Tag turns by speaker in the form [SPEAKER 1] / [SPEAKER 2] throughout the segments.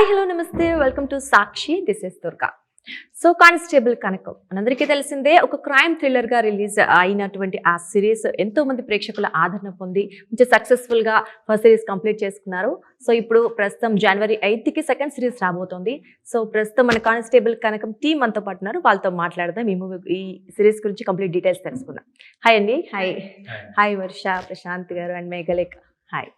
[SPEAKER 1] Hi hello నమస్తే welcome to Sakshi this is Durga. So constable Kanakam మనందరికీ తెలిసిందే, ఒక క్రైమ్ థ్రిల్లర్ గా రిలీజ్ అయినటువంటి ఆ సిరీస్ ఎంతో మంది ప్రేక్షకుల ఆదరణ పొంది మంచి సక్సెస్ఫుల్ గా ఫస్ట్ సిరీస్ కంప్లీట్ చేసుకున్నారు. సో ఇప్పుడు ప్రస్తుతం జనవరి 8కి సెకండ్ సిరీస్ రాబోతోంది. సో ప్రస్తుతం మన కానిస్టేబుల్ కనకం టీం మనతో పాటు ఉన్నారు, వాళ్ళతో మాట్లాడదాం. ఈ సిరీస్ గురించి కంప్లీట్ డీటెయిల్స్ తెలుసుకుందాం. హాయ్ అండి. హాయ్ హాయ్ వర్ష, ప్రశాంత్ గారు అండ్ మేఘలేఖ. హాయ్.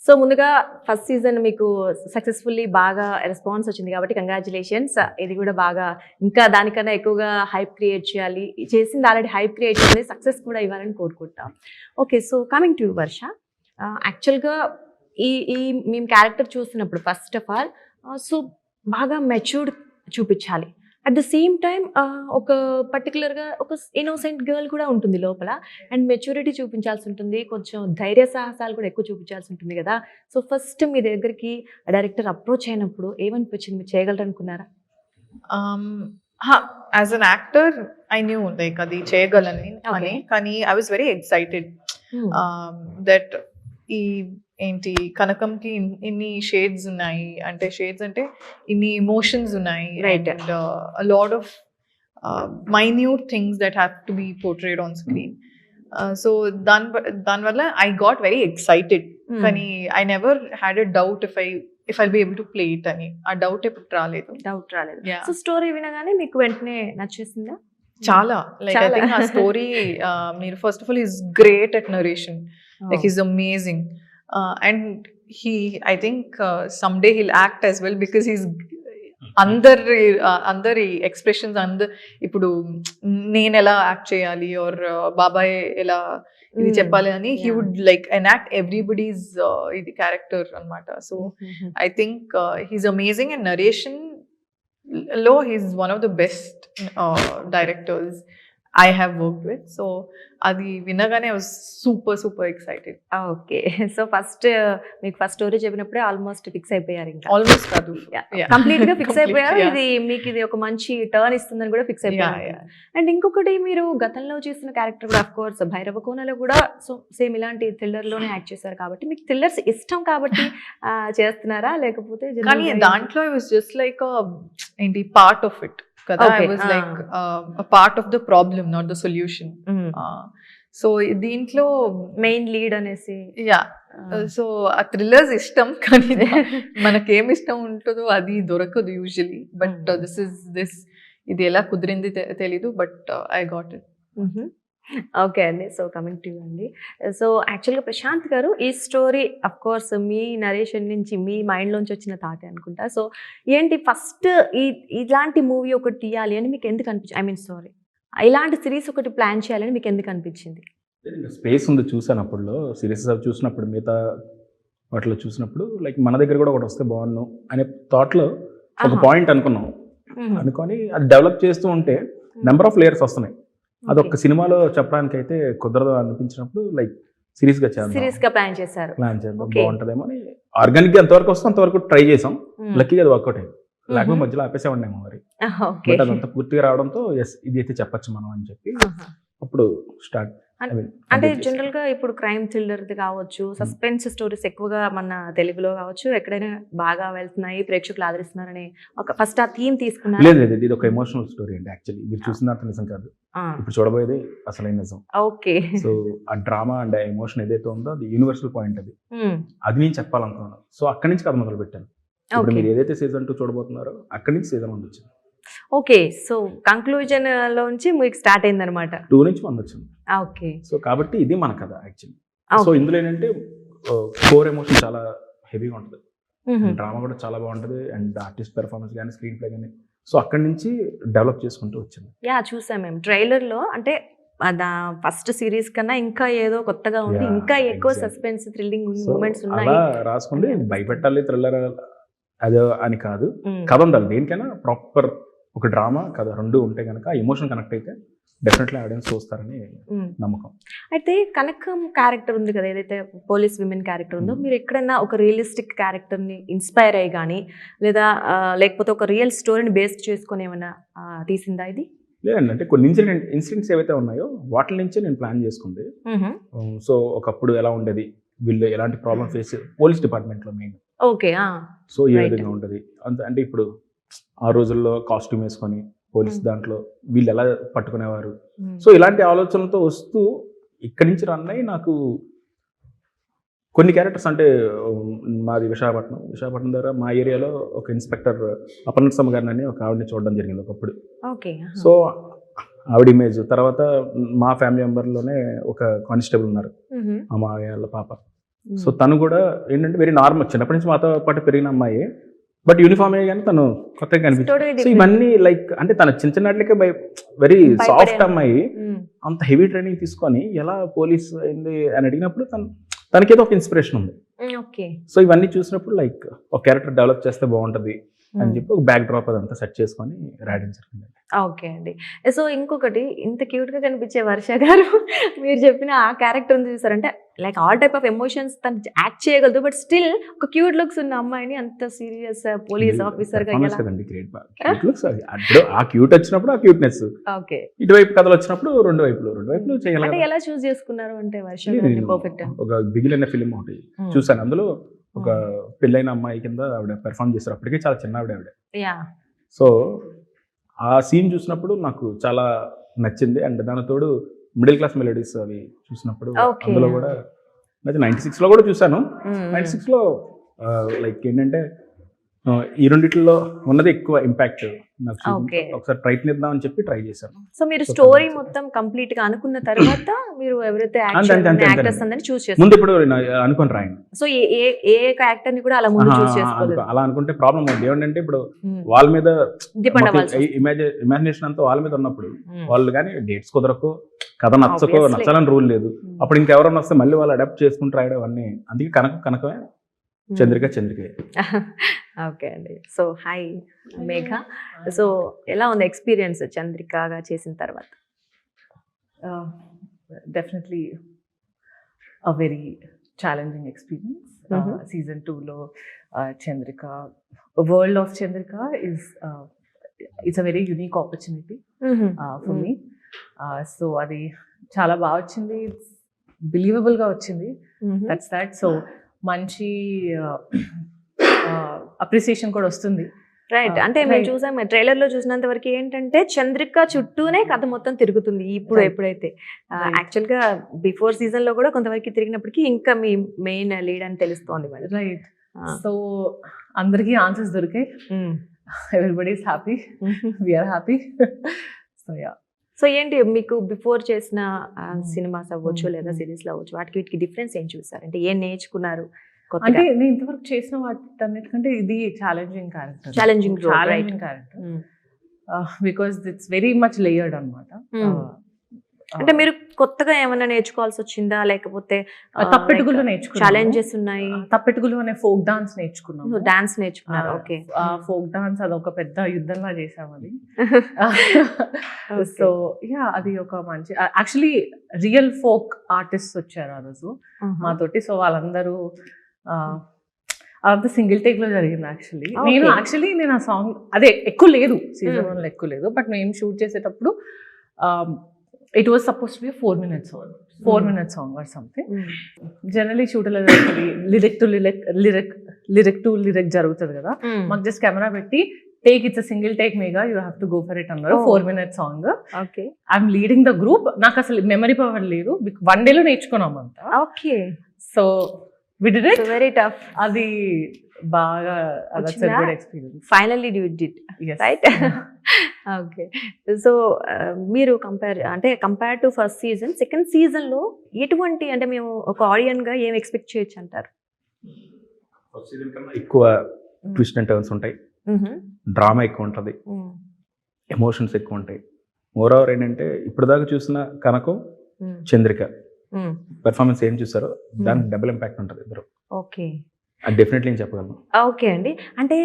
[SPEAKER 1] సో ముందుగా ఫస్ట్ సీజన్ మీకు సక్సెస్ఫుల్లీ బాగా రెస్పాన్స్ వచ్చింది కాబట్టి కంగ్రాచులేషన్స్. ఇది కూడా బాగా ఇంకా దానికన్నా ఎక్కువగా హైప్ క్రియేట్ చేయాలి, చేసింది ఆల్రెడీ హైప్ క్రియేట్ చేయాలి, సక్సెస్ కూడా ఇవ్వాలని కోరుకుంటాం. ఓకే, సో కమింగ్ టు వర్ష, యాక్చువల్గా ఈ మేము క్యారెక్టర్ చూస్తున్నప్పుడు ఫస్ట్ ఆఫ్ ఆల్ సో బాగా మెచ్యూర్డ్ చూపించాలి. అట్ ద సేమ్ టైం ఒక పర్టికులర్గా ఒక ఇన్నోసెంట్ గర్ల్ కూడా ఉంటుంది లోపల, అండ్ మెచ్యూరిటీ చూపించాల్సి ఉంటుంది, కొంచెం ధైర్య సాహసాలు కూడా ఎక్కువ చూపించాల్సి ఉంటుంది కదా. సో ఫస్ట్ మీ దగ్గరికి డైరెక్టర్ అప్రోచ్ అయినప్పుడు ఏమనిపించింది, మీరు చేయగలరు అనుకున్నారా?
[SPEAKER 2] As an actor I knew like అది చేయగలని అని, కానీ I was very excited that ఈ ఏంటి కనకంకి ఇన్ని షేడ్స్ ఉన్నాయి, అంటే షేడ్స్ అంటే ఇన్ని ఇమోషన్స్ ఉన్నాయి, and lot of minute things that have to be portrayed on screen. So దానివల్ల ఐ గాట్ వెరీ ఎక్సైటెడ్, కానీ I never had a doubt if I be able to play it అని. ఆ doubt ఎప్పుడు రాలేదు.
[SPEAKER 1] So story వినగానే మీకు వెంటనే నచ్చేసిందా?
[SPEAKER 2] చాలా లైక్ ఐ థింక్ ఆ స్టోరీ మీరు first of all is great at narration, like he's amazing, and I think someday he'll act as well, because he's అందరి ఎక్స్ప్రెషన్స్ ఇప్పుడు నేను ఎలా యాక్ట్ చేయాలి ఆర్ బాబాయ్ ఎలా ఇది చెప్పాలి అని he would like enact everybody's ఇది క్యారెక్టర్ అన్నమాట. So I think he's amazing, and narration లో he's one of the best directors I have worked with. So అది వినగానే I was super excited.
[SPEAKER 1] Okay, so first మీకు first story చెప్పినప్పుడే almost fix అయిపోయారు? ఇంకా
[SPEAKER 2] almost కాదు,
[SPEAKER 1] complete గా fix అయిపోయారు. ఇది మీకు ఒక మంచి టర్న్ ఇస్తుందని కూడా ఫిక్స్ అయిపోయారు. అండ్ ఇంకొకటి, మీరు గతంలో చేసిన క్యారెక్టర్ కూడా ఆఫ్ కోర్స్ భైరవ కోనలో కూడా సో సేమ్ ఇలాంటి థ్రిల్లర్ లోనే యాక్ట్ చేశారు కాబట్టి మీకు థ్రిల్లర్స్ ఇష్టం కాబట్టి చేస్తున్నారా, లేకపోతే?
[SPEAKER 2] కానీ దాంట్లో it was just like ఏంటి పార్ట్ ఆఫ్ ఇట్ కదా. I was like a part of the problem, not the solution. So దీంట్లో
[SPEAKER 1] మెయిన్ లీడ్ అనేసి
[SPEAKER 2] సో ఆ థ్రిల్లర్స్ ఇష్టం, కానీ మనకేం ఇష్టం ఉంటుందో అది దొరకదు యూజువలీ. బట్ ఇది ఎలా కుదిరింది తెలీదు, but I got it.
[SPEAKER 1] Okay అండి, సో కమింగ్ టు అండి, సో యాక్చువల్గా ప్రశాంత్ గారు, ఈ story of course me narration నుంచి మీ మైండ్లోంచి వచ్చిన థాటే అనుకుంటా. సో ఏంటి ఫస్ట్ ఇలాంటి మూవీ ఒకటి తీయాలి అని మీకు ఎందుకు అనిపించింది? ఐ మీన్ సారీ, ఇలాంటి సిరీస్ ఒకటి ప్లాన్ చేయాలని మీకు ఎందుకు అనిపించింది?
[SPEAKER 3] స్పేస్ ఉంది చూసాను అప్పుడులో, సిరీస్ అవి చూసినప్పుడు, మిగతా వాటిలో చూసినప్పుడు లైక్ మన దగ్గర కూడా ఒకటి వస్తే బాగున్నాం అనే థాట్లో ఒక పాయింట్ అనుకున్నాం. అనుకొని అది డెవలప్ చేస్తూ ఉంటే నెంబర్ ఆఫ్ లేయర్స్ వస్తున్నాయి. అది ఒక సినిమాలో చెప్పడానికి అయితే కుదరదు అనిపించినప్పుడు లైక్ సిరీస్ గా
[SPEAKER 1] ప్లాన్ చేద్దాం
[SPEAKER 3] బాగుంటదేమో అని ఆర్గానిక్ గా ఎంతవరకు వస్తే అంతవరకు ట్రై చేసాం. లక్కీగా అది వర్కౌట్ అయింది, లేకపోతే మధ్యలో ఆపేసే ఉన్నాము మరి. బట్ అదంతా పూర్తిగా రావడంతో ఎస్ ఇది అయితే చెప్పచ్చు మనం అని చెప్పి అప్పుడు స్టార్ట్.
[SPEAKER 1] అంటే జనరల్ గా ఇప్పుడు క్రైమ్ థ్రిల్లర్ కావచ్చు, సస్పెన్స్ స్టోరీస్ ఎక్కువగా మన తెలుగులో కావచ్చు ఎక్కడైనా బాగా వెళ్తున్నాయి, ప్రేక్షకులు ఆదరిస్తున్నారని ఒక ఫస్ట్ ఆ థీమ్ తీసుకున్నారు.
[SPEAKER 3] లేదు, ఇది ఒక ఎమోషనల్ స్టోరీ అండి. యాక్చువల్లీ మీరు చూసినంత నిజం కాదు, ఇప్పుడు చూడబోయేది అసలైన నిజం.
[SPEAKER 1] ఓకే,
[SPEAKER 3] సో ఆ డ్రామా అండ్ ఆ ఎమోషన్ ఏదైతే ఉందో అది యూనివర్సల్ పాయింట్, అది నేను చెప్పాలనుకున్నాను. సో అక్కడి నుంచి కథ మొదలు పెట్టాను. ఇప్పుడు మీరు ఏదైతే సీజన్ 2 చూడబోతున్నారో అక్కడి నుంచి సీజన్ 1 వచ్చింది.
[SPEAKER 1] ఓకే, సో కంక్లూజన్ లోంచి మీకు స్టార్ట్ అయింది అనమాట.
[SPEAKER 3] 2 నుంచి 1 వచ్చింది.
[SPEAKER 1] ఓకే,
[SPEAKER 3] సో కాబట్టి ఇది మన కథ యాక్చువల్లీ. సో ఇందులో ఏంటంటే కోర్ ఎమోషన్ చాలా హెవీగా ఉంటుంది, డ్రామా కూడా చాలా బాగుంటుంది, అండ్ ఆర్టిస్ట్ పెర్ఫార్మెన్స్ కానీ స్క్రీన్ ప్లే కానీ. సో అక్కడి నుంచి డెవలప్ చేసుకుంటూ వచ్చింది.
[SPEAKER 1] చూసాం మేము ట్రైలర్ లో, అంటే ఫస్ట్ సిరీస్ కన్నా ఇంకా ఏదో కొత్తగా ఉంది, ఇంకా ఎక్కువ సస్పెన్స్ థ్రిల్లింగ్ మూమెంట్స్ ఉన్నాయి.
[SPEAKER 3] అలా రాసుకుంటే భయపెట్టాలి థ్రిల్లర్ అదే అని కాదు, కథ ఉండాలి. దేనికైనా ప్రాపర్ ఒక డ్రామా కథ రెండు ఉంటే కనుక ఎమోషన్ కనెక్ట్ అయితే డెఫినెట్లీ ఆడియన్స్ చూస్తారని నమ్మకం.
[SPEAKER 1] అయితే కనకం క్యారెక్టర్ ఉంది కదా, ఏదైతే పోలీస్ విమెన్ క్యారెక్టర్ ఉందో, మీరు ఎక్కడైనా ఒక రియలిస్టిక్ క్యారెక్టర్ని ఇన్స్పైర్ అయ్యి కానీ లేదా లేకపోతే ఒక రియల్ స్టోరీని బేస్ చేసుకొని ఏమైనా తీసిందా ఇది?
[SPEAKER 3] లేదండి, అంటే కొన్ని ఇన్సిడెంట్స్ ఏవైతే ఉన్నాయో వాటి నుంచే నేను ప్లాన్ చేసుకుంది. సో ఒకప్పుడు ఎలా ఉండేది, వీళ్ళు ఎలాంటి ప్రాబ్లమ్ ఫేస్ పోలీస్ డిపార్ట్మెంట్లో మెయిన్
[SPEAKER 1] ఓకే.
[SPEAKER 3] సో ఈ
[SPEAKER 1] Right.
[SPEAKER 3] విధంగా ఉంటుంది అంటే ఇప్పుడు ఆ రోజుల్లో కాస్ట్యూమ్ వేసుకొని పోలీస్ దాంట్లో వీళ్ళు ఎలా పట్టుకునేవారు. సో ఇలాంటి ఆలోచనలతో వస్తూ ఇక్కడి నుంచి రన్ అయ్యి నాకు కొన్ని క్యారెక్టర్స్ అంటే మాది విశాఖపట్నం ద్వారా మా ఏరియాలో ఒక ఇన్స్పెక్టర్ అపర్ణసమ్మ గారిని అని ఒక ఆవిడని చూడడం జరిగింది ఒకప్పుడు.
[SPEAKER 1] ఓకే.
[SPEAKER 3] సో ఆవిడ ఇమేజ్ తర్వాత మా ఫ్యామిలీ మెంబర్లోనే ఒక కానిస్టేబుల్ ఉన్నారు, మా మావయ్య పాప. సో తను కూడా ఏంటంటే వెరీ నార్మల్, చిన్నప్పటి నుంచి మాతో పాటు పెరిగిన అమ్మాయి, బట్ యూనిఫామ్ కానీ తను కొత్తగా కనిపించింది. సో ఇవన్నీ లైక్ అంటే తన చిన్న చిన్నట్లకే వెరీ సాఫ్ట్ అమ్మాయి అంత హెవీ ట్రైనింగ్ తీసుకొని ఎలా పోలీస్ అయింది అని అడిగినప్పుడు తనకేదో ఒక ఇన్స్పిరేషన్ ఉంది.
[SPEAKER 1] ఓకే.
[SPEAKER 3] సో ఇవన్నీ చూసినప్పుడు లైక్ ఒక క్యారెక్టర్ డెవలప్ చేస్తే బాగుంటది అని చెప్పి ఒక బ్యాక్ డ్రాప్ అదంతా సెట్ చేసుకొని రాడించారు.
[SPEAKER 1] ఓకే అండి. సో ఇంకొకటి, ఇంత క్యూట్ గా కనిపించే వర్ష గారు మీరు చెప్పిన ఆ క్యారెక్టర్ ఉంది చూసారంటే like all type of emotions తను యాక్ట్ చేయగలదు, బట్ స్టిల్ ఒక క్యూట్ లుక్స్ ఉన్న అమ్మాయిని అంత సీరియస్ పోలీస్ ఆఫీసర్ గా
[SPEAKER 3] ఆ క్యూట్ వచ్చినప్పుడు ఆ క్యూట్నెస్,
[SPEAKER 1] ఓకే,
[SPEAKER 3] ఇటువైపు కథలు వచ్చినప్పుడు రెండు వైపులు చేయాలి.
[SPEAKER 1] అంటే ఎలా చూస్ చేసుకున్నారు అంటే వర్ష పర్ఫెక్ట్?
[SPEAKER 3] ఒక బిగిల్ అనే ఫిలిం ఒకటి చూసాను, అందులో ఒక పెళ్ళైన అమ్మాయి కింద ఆవిడ పెర్ఫార్మ్ చేస్తారు. అప్పటికే చాలా చిన్న ఆవిడ. సో ఆ సీన్ చూసినప్పుడు నాకు చాలా నచ్చింది. అండ్ దాని తోడు మిడిల్ క్లాస్ మెలోడీస్ అవి చూసినప్పుడు అందులో కూడా 96 లో కూడా చూసాను. 96 లో లైక్ ఏంటంటే ఈ రెండిట్లో ఉన్నది ఎక్కువ ఇంపాక్ట్ నాకు. ఒకసారి ప్రయత్నిద్దాం అని చెప్పి ట్రై చేశాను.
[SPEAKER 1] సో మీరు స్టోరీ మొత్తం కంప్లీట్ గా అనుకున్న తర్వాత మీరు ఎవరైతే యాక్టర్స్ అందరిని చూస్ చేస్తారు.
[SPEAKER 3] ముందు ఇప్పుడు అనుకుని రాయండి.
[SPEAKER 1] సో ఏ యాక్టర్ ని కూడా అలా ముందు చూస్ చేసుకోలేదు.
[SPEAKER 3] అలా అనుకుంటే ప్రాబ్లం అవుతుంది. ఏమంటే ఇప్పుడు వాళ్ళ మీద ఇమాజినేషన్ అంతా వాళ్ళ మీద ఉన్నప్పుడు వాళ్ళు కానీ డేట్స్ కుదరకు, కథ నచ్చాలని రూల్ లేదు. అప్పుడు ఇంకెవరన్నా వస్తే మళ్ళీ వాళ్ళు అడాప్ట్ చేసుకుంటూ రాయడం అన్నీ. అందుకే కనకమే చంద్రిక.
[SPEAKER 1] ఓకే అండి. సో హాయ్ మేఘ, సో ఎలా ఉంది ఎక్స్పీరియన్స్ చంద్రికగా చేసిన తర్వాత?
[SPEAKER 2] Definitely a very challenging experience. Season 2లో Chandrika, world of Chandrika it's a very unique opportunity for me. So అది చాలా బాగా వచ్చింది, బిలీవబుల్గా వచ్చింది. That's that. సో మంచి అప్రిసియేషన్ కూడా వస్తుంది.
[SPEAKER 1] రైట్. అంటే మేము చూసాం ట్రైలర్ లో చూసినంత వరకు ఏంటంటే చంద్రిక చుట్టూనే కథ మొత్తం తిరుగుతుంది ఇప్పుడు. ఎప్పుడైతే యాక్చువల్ గా బిఫోర్ సీజన్ లో కూడా కొంతవరకు తిరిగినప్పటికీ ఇంకా మీ మెయిన్ లీడ్ అని తెలుస్తోంది మరి.
[SPEAKER 2] రైట్. సో అందరికీ ఆన్సర్స్ దొరికాయి. Everybody is happy, we are happy. So yeah.
[SPEAKER 1] So ఏంటి మీకు బిఫోర్ చేసిన సినిమాస్ అవ్వచ్చు లేదా సిరీస్ లో అవ్వచ్చు, వాటికి వీటికి డిఫరెన్స్ ఏం చూసారు? అంటే ఏం నేర్చుకున్నారు?
[SPEAKER 2] అంటే నేను ఇంతవరకు చేసిన వాటన్నిటికంటే ఇది challenging character, character, because it's very much layered అన్నమాట.
[SPEAKER 1] అంటే మీరు కొత్తగా ఏమైనా నేర్చుకోవాల్సి వచ్చిందా, లేకపోతే
[SPEAKER 2] తప్పెట్టుగులు నేర్చుకున్నాను?
[SPEAKER 1] ఛాలెంజెస్ ఉన్నాయి.
[SPEAKER 2] తప్పెట్టుగులు అనే ఫోక్ డాన్స్ నేర్చుకున్నాను.
[SPEAKER 1] డాన్స్ నేర్చుకున్నారు. ఓకే.
[SPEAKER 2] ఫోక్ డాన్స్ అది ఒక పెద్ద యుద్ధంలా చేసాం అది. సో యా, అది ఒక మంచి, యాక్చువల్లీ రియల్ ఫోక్ ఆర్టిస్ట్ వచ్చారు ఆ రోజు మాతోటి. సో వాళ్ళందరూ అదంతా సింగిల్ టేక్ లో జరిగింది. నేను ఆ సాంగ్ అదే ఎక్కువ లేదు, సీజన్ 1లో ఎక్కువ లేదు, బట్ మేము షూట్ చేసేటప్పుడు it was supposed to be a 4-minute song, 4-minute song or something. Generally షూట్లో లిరిక్ టు లిరిక్ జరుగుతుంది కదా, మాకు జస్ట్ కెమెరా పెట్టి take it's single take Megha, you have to go for it అన్నారు. 4-minute song. Okay. I'm leading the group. నాకు అసలు memory power లేదు, 1 డేలో నేర్చుకున్నాం అంతా. Okay. So we did it. Very tough. అది బాగా experience.
[SPEAKER 1] Finally you did right. Okay. So మీరు compare to first season, second season లో ఎటువంటి, అంటే మేము ఒక ఆడియన్స్ గా ఏం ఎక్స్పెక్ట్ చేయొచ్చు అంటారు?
[SPEAKER 3] ఫస్ట్ సీజన్ కన్నా ఎక్కువ ట్విస్ట్ అండ్ టర్న్స్ ఉంటాయి, డ్రామా ఎక్కువ ఉంటుంది, ఎమోషన్స్ ఎక్కువ ఉంటాయి. మోర్ ఓవర్ ఏంటంటే ఇప్పుడు దాకా చూసిన కనకం, చంద్రిక పెర్ఫార్మెన్స్ ఏం చూసారో దానికి డబుల్ ఇంపాక్ట్ ఉంటుంది ఇద్దరు.
[SPEAKER 1] ఓకే.
[SPEAKER 3] అది డెఫినెట్లీ నేను చెప్పగలను.
[SPEAKER 1] ఓకే అండి. అంటే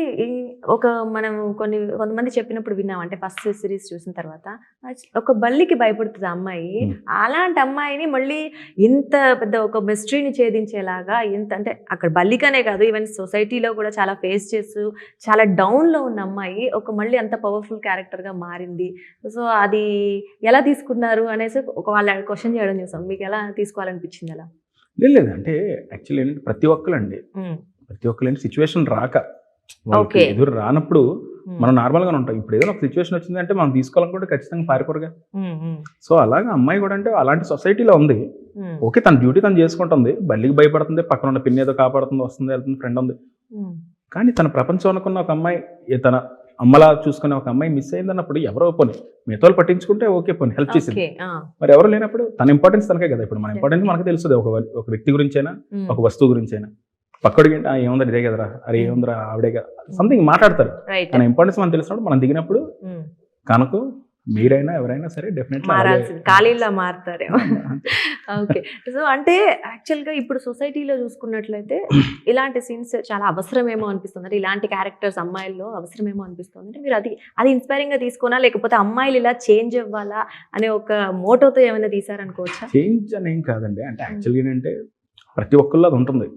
[SPEAKER 1] మనం కొంతమంది చెప్పినప్పుడు విన్నాం, అంటే ఫస్ట్ సిరీస్ చూసిన తర్వాత ఒక బల్లికి భయపడుతుంది అమ్మాయి, అలాంటి అమ్మాయిని మళ్ళీ ఇంత పెద్ద ఒక మిస్టరీని ఛేదించేలాగా, ఇంత అంటే అక్కడ బల్లికనే కాదు ఈవెన్ సొసైటీలో కూడా చాలా ఫేస్ చేస్తూ చాలా డౌన్లో ఉన్న అమ్మాయి ఒక మళ్ళీ అంత పవర్ఫుల్ క్యారెక్టర్గా మారింది. సో అది ఎలా తీసుకున్నారు అనేసి ఒక వాళ్ళ క్వశ్చన్ చేయడం చూసాం. మీకు ఎలా తీసుకోవాలనిపించింది? అలా
[SPEAKER 3] లేదు అంటే యాక్చువల్లీ ఏంటంటే ప్రతి ఒక్కరండి ప్రతి ఒక్కరి సిచ్యువేషన్ రాక వాళ్ళకి
[SPEAKER 1] Okay.
[SPEAKER 3] ఎదురు రానప్పుడు
[SPEAKER 1] Hmm.
[SPEAKER 3] మనం నార్మల్గానే ఉంటాం. ఇప్పుడు ఏదైనా ఒక సిచ్యువేషన్ వచ్చిందంటే మనం తీసుకోవాలనుకుంటే ఖచ్చితంగా పారిపోరుగా. సో అలాగే అమ్మాయి కూడా అంటే అలాంటి సొసైటీలో ఉంది. ఓకే, తన డ్యూటీ తను చేసుకుంటుంది, బల్లికి భయపడుతుంది, పక్కన ఉన్న పిన్ని ఏదో కాపాడుతుంది, వస్తుంది వెళ్తుంది, ఫ్రెండ్ ఉంది. కానీ తన ప్రపంచం అనుకున్న ఒక అమ్మాయి, తన అమ్మలా చూసుకునే ఒక అమ్మాయి మిస్ అయిందన్నప్పుడు ఎవరో పోనీ మిగతా వాళ్ళు పట్టించుకుంటే ఓకే, పోనీ హెల్ప్ చేసింది. మరి ఎవరు లేనప్పుడు తన ఇంపార్టెన్స్ తనకే కదా. ఇప్పుడు మన ఇంపార్టెన్స్ మనకు తెలుస్తుంది, ఒక వ్యక్తి గురించైనా ఒక వస్తువు గురించైనా. పక్కడికి ఏంటి ఏముందా ఇదే కదరా, అరే ఏముందిరా ఆవిడేగా, సంథింగ్ మాట్లాడతారు. తన ఇంపార్టెన్స్ మనం తెలిసినప్పుడు మనం దిగినప్పుడు కనుక మీరైనా ఎవరైనా సరే డెఫినెట్లీ
[SPEAKER 1] మారాల్సింది, ఖాళీలా మారుతారేమో. ఓకే, సో అంటే యాక్చువల్గా ఇప్పుడు సొసైటీలో చూసుకున్నట్లయితే ఇలాంటి సీన్స్ చాలా అవసరమేమో అనిపిస్తుంది. అంటే ఇలాంటి క్యారెక్టర్స్ అమ్మాయిల్లో అవసరమేమో అనిపిస్తుంది. అంటే మీరు అది ఇన్స్పైరింగ్గా తీసుకోనా, లేకపోతే అమ్మాయిలు ఇలా చేంజ్ అవ్వాలా అనే ఒక మోటోతో ఏమైనా తీసారనుకోవచ్చా?
[SPEAKER 3] చేంజ్ అని ఏం కాదండి. అంటే యాక్చువల్గా ఏంటంటే ప్రతి ఒక్కళ్ళు అది ఉంటుంది,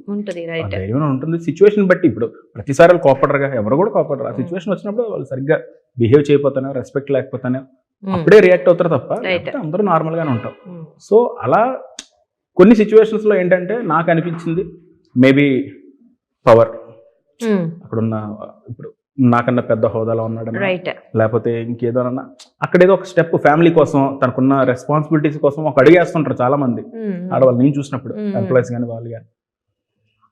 [SPEAKER 1] రైట్,
[SPEAKER 3] ధైర్యం ఉంటుంది. సిచ్యువేషన్ బట్టి ఇప్పుడు ప్రతిసారి వాళ్ళు కోపడరుగా, ఎవరు కూడా కోపడరు. ఆ సిచ్యువేషన్ వచ్చినప్పుడు వాళ్ళు సరిగ్గా బిహేవ్ చేయకపోతానో, రెస్పెక్ట్ లేకపోతానో అప్పుడే రియాక్ట్ అవుతారు తప్ప అందరూ నార్మల్ గానే ఉంటాం. సో అలా కొన్ని సిచ్యువేషన్స్ లో ఏంటంటే నాకు అనిపించింది మేబీ పవర్, అక్కడున్న ఇప్పుడు నాకన్నా పెద్ద హోదాలో ఉన్నాడు, లేకపోతే ఇంకేదోనన్నా అక్కడేదో ఒక స్టెప్ ఫ్యామిలీ కోసం, తనకున్న రెస్పాన్సిబిలిటీస్ కోసం ఒక అడిగేస్తుంటారు చాలా మంది ఆడవాళ్ళు. నేను చూసినప్పుడు ఎంప్లాయీస్ కానీ వాళ్ళు కానీ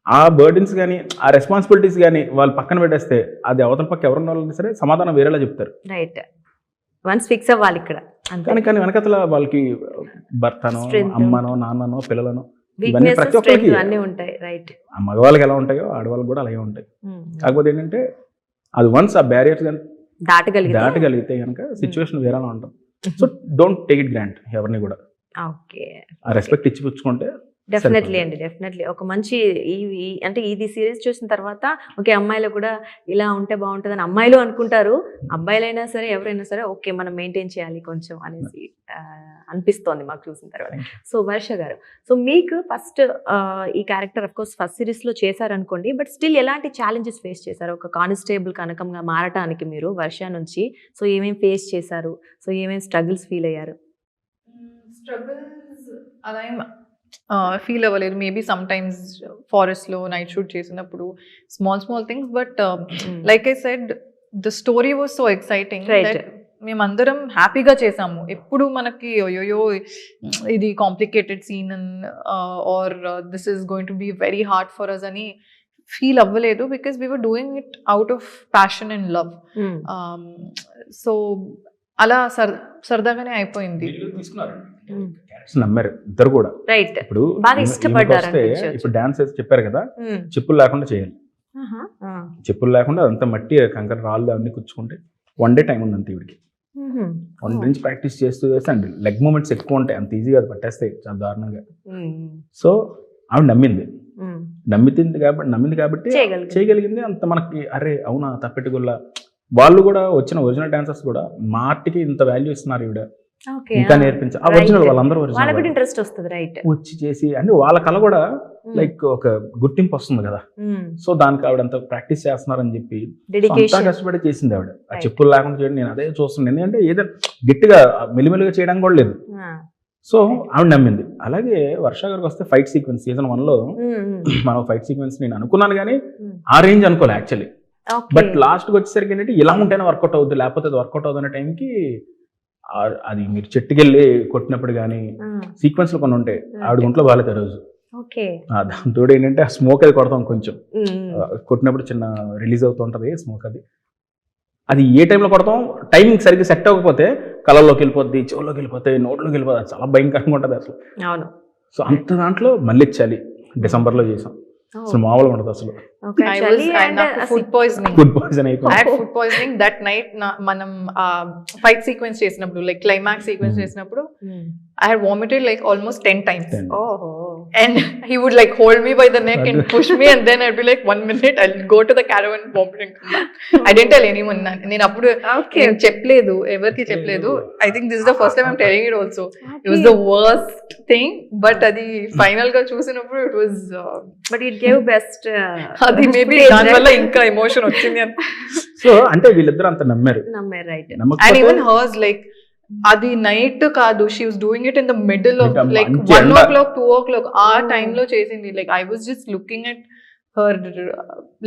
[SPEAKER 3] ఆ బర్డెన్స్ కానీ ఆ రెస్పాన్సిబిలిటీస్ కానీ వాళ్ళు పక్కన పెట్టేస్తే అది అవతల పక్క ఎవరున్న వాళ్ళని సరే సమాధానం వేరేలా చెప్తారు.
[SPEAKER 1] రైట్, వన్స్ ఫిక్స్ అవ్వాలి ఇక్కడ.
[SPEAKER 3] కానీ వెనకతల వాళ్ళకి భర్తనో, అమ్మనో, నాన్ననో, పిల్లలనో ఇవన్నీ ప్రతి ఒక్కరికి
[SPEAKER 1] ఉంటాయి. రైట్,
[SPEAKER 3] ఆ మగవాళ్ళకి ఎలా ఉంటాయో ఆడవాళ్ళకి కూడా అలాగే ఉంటాయి. కాకపోతే ఏంటంటే అది వన్స్ ఆ బ్యారియర్స్ కానీ దాటగలిగితే కనుక సిచ్యువేషన్ వేరేలా ఉంటుంది. So don't take it grant ఎవరిని కూడా.
[SPEAKER 1] ఓకే,
[SPEAKER 3] ఆ రెస్పెక్ట్ ఇచ్చి పుచ్చుకుంటే
[SPEAKER 1] డెఫినెట్లీ అండి, డెఫినెట్లీ ఒక మంచి అంటే ఇది సిరీస్ చూసిన తర్వాత ఓకే అమ్మాయిలు కూడా ఇలా ఉంటే బాగుంటుందని అమ్మాయిలు అనుకుంటారు, అబ్బాయిలైనా సరే ఎవరైనా సరే ఓకే మనం మెయింటైన్ చేయాలి కొంచెం అనేసి అనిపిస్తోంది మాకు చూసిన తర్వాత. సో వర్ష గారు, సో మీకు ఫస్ట్ ఈ క్యారెక్టర్ అఫ్ కోర్స్ ఫస్ట్ సిరీస్లో చేశారనుకోండి, బట్ స్టిల్ ఎలాంటి ఛాలెంజెస్ ఫేస్ చేశారు ఒక కానిస్టేబుల్ కనకంగా మారటానికి మీరు వర్ష నుంచి? సో ఏమేమి ఫేస్ చేశారు, సో ఏమేమి స్ట్రగుల్స్ ఫీల్ అయ్యారు?
[SPEAKER 2] స్ట్రగుల్స్ అలా ఫీల్ అవ్వలేదు. మేబీ సమ్ టైమ్స్ ఫారెస్ట్ లో నైట్ షూట్ చేసినప్పుడు small things, but like I said the story was so exciting that మేమందరం హ్యాపీగా చేసాము. ఎప్పుడు మనకి అయ్యో ఇది complicated scene or this is going to be very hard for us అని ఫీల్ అవ్వలేదు, because we were doing it out of passion and love. So అలా సరదాగానే అయిపోయింది.
[SPEAKER 3] నమ్మారు ఇద్దరు కూడా.
[SPEAKER 1] రైట్,
[SPEAKER 3] ఇప్పుడు
[SPEAKER 1] బాగా ఇష్టపడ్డారు.
[SPEAKER 3] ఇప్పుడు డాన్స్ చెప్పారు కదా, చెప్పులు లేకుండా చేయాలి. చెప్పులు లేకుండా అదంతా మట్టి కంకర రాళ్ళు అన్ని కూర్చుకుంటే 1 day టైం ఉంది అంతే వీడికి. 1 day నుంచి ప్రాక్టీస్ చేస్తూ అండి లెగ్ మూమెంట్స్ ఎక్కువ ఉంటాయి, అంత ఈజీగా అది పట్టేస్తాయి చాలా దారుణంగా. సో ఆవిడ నమ్మింది కాబట్టి చేయగలిగింది. అంత మనకి అరే అవునా తప్పెట్టుగుల్లా. వాళ్ళు కూడా వచ్చిన ఒరిజినల్ డాన్సర్స్ కూడా మార్టికి ఇంత వాల్యూ ఇస్తున్నారు, ఈవిడ ఇంకా నేర్పించారు. ఆ ఒరిజినల్ వాళ్ళందరూ
[SPEAKER 1] ఇంట్రెస్ట్ వస్తుంది, రైట్,
[SPEAKER 3] వచ్చి చేసి అంటే వాళ్ళ కళ కూడా లైక్ ఒక గుర్తింపు వస్తుంది కదా. సో దానికి ఆవిడ అంత ప్రాక్టీస్ చేస్తున్నారని చెప్పి అంతా కష్టపడి చేసింది ఆవిడ. ఆ చెప్పులు లేకుండా చేయడం నేను అదే చూస్తున్నాను, ఎందుకంటే ఏదో గట్టిగా మెల్లిమెల్లిగా చేయడానికి కూడా లేదు. సో ఆవిడ నమ్మింది. అలాగే వర్ష గారికి వస్తే ఫైట్ సీక్వెన్స్ సీజన్ 1 లో మనం ఫైట్ సీక్వెన్స్ నేను అనుకున్నాను కానీ ఆ రేంజ్ అనుకోలే యాక్చువల్లీ. బట్ లాస్ట్కి వచ్చేసరికి ఏంటంటే ఇలా ఉంటేనే వర్కౌట్ అవుద్ది, లేకపోతే అది వర్కౌట్ అవుతుంది అనే టైంకి అది మీరు చెట్టుకెళ్ళి కొట్టినప్పుడు కానీ సీక్వెన్స్ లో కొన్ని ఉంటాయి. ఆవిడ గుంట్లో బాగాలేదు ఆ రోజు. దాంతో ఏంటంటే ఆ స్మోక్ అది కొడతాం కొంచెం, కొట్టినప్పుడు చిన్న రిలీజ్ అవుతుంటది స్మోక్. అది ఏ టైంలో కొడతాం టైమింగ్ సరిగ్గా సెట్ అవ్వకపోతే కళ్ళల్లోకి వెళ్ళిపోద్ది, చెవుల్లోకి వెళ్ళిపోతాయి, నోట్లోకి వెళ్ళిపోతుంది, చాలా భయంకరంగా ఉంటుంది అసలు. సో అంత దాంట్లో మళ్ళీ ఇచ్చాలి. డిసెంబర్లో చేసాం, అసలు మామూలుగా ఉండదు అసలు.
[SPEAKER 2] Food poisoning that night. మనం ఫైట్ సీక్వెన్స్ చేసినప్పుడు లైక్ క్లైమాక్స్ సీక్వెన్స్ చేసినప్పుడు I had vomited like almost 10 times. And he would like hold me by the neck and push me, and then I'd be like 1 minute, I'll go to the caravan, vomit and come back. I didn't tell anyone. నేను అప్పుడు చెప్పలేదు, ఎవరికి చెప్పలేదు. I think this is the first time I'm telling it also. It was the worst thing, but అది final గా చూసినప్పుడు it was
[SPEAKER 1] but it gave best
[SPEAKER 2] అది maybe దాని వల్ల ఇంకా ఎమోషన్ వచ్చింది అని.
[SPEAKER 3] సో అంటే వీళ్ళిద్దరు అంత నమ్మారు,
[SPEAKER 1] right.
[SPEAKER 2] And even hers like అది నైట్ కాదు, she was doing it in the middle of like 1 o'clock 2 o'clock ఆ టైమ్ లో చేసింది. Like I was just looking at her,